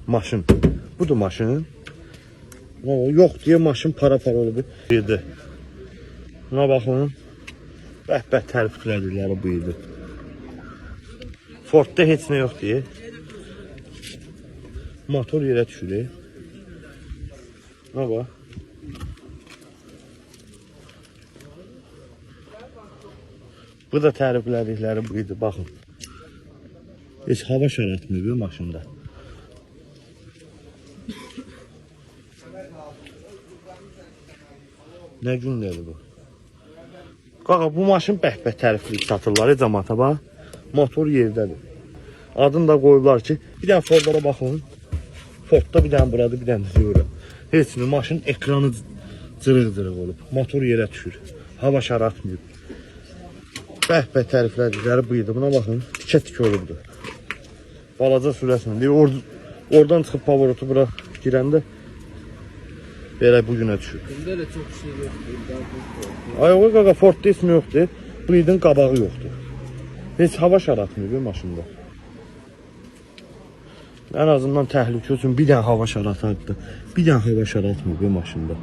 maşın. Budur maşın. Yox deyə maşın para-para olub. Yedi. Buna baxın. Bəh-bəh təriflədikləri bu idi. Fordda heç nə yox deyə. Motor yerə düşür. Buna bax. Bu da təriflədikləri bu idi. Baxın. Heç hava şəraitmi bu maşında. Nə gündədir bu? Qaqa, bu maşın bəh-bəh tərifləyib satırlar, cəmaata bax. Motor yerdədir. Adını da qoyublar ki, bir dənə Fordlara baxın. Fordda bir dənə buradır, bir dənə də yoxdur. Heç mi? Maşın ekranı cırıq-cırıq olub. Motor yerə düşür. Hava şəraitməyib. Bəh-bəh təriflədikləri bu idi. Buna baxın, tikə-tikə olubdur. Balaca sürəsində. Oradan çıxıb pavorotu bura girəndə belə bu günə düşür. Bunda da çox şey yoxdur. Ay, o qaqa, Fordda ismi yoxdur. Bu idin qabağı yoxdur. Heç hava şəraitməyib bu maşında. Ən azından təhlükə üçün bir dənə hava şəraiti, bir dənə hava şəraitməyib bu maşında.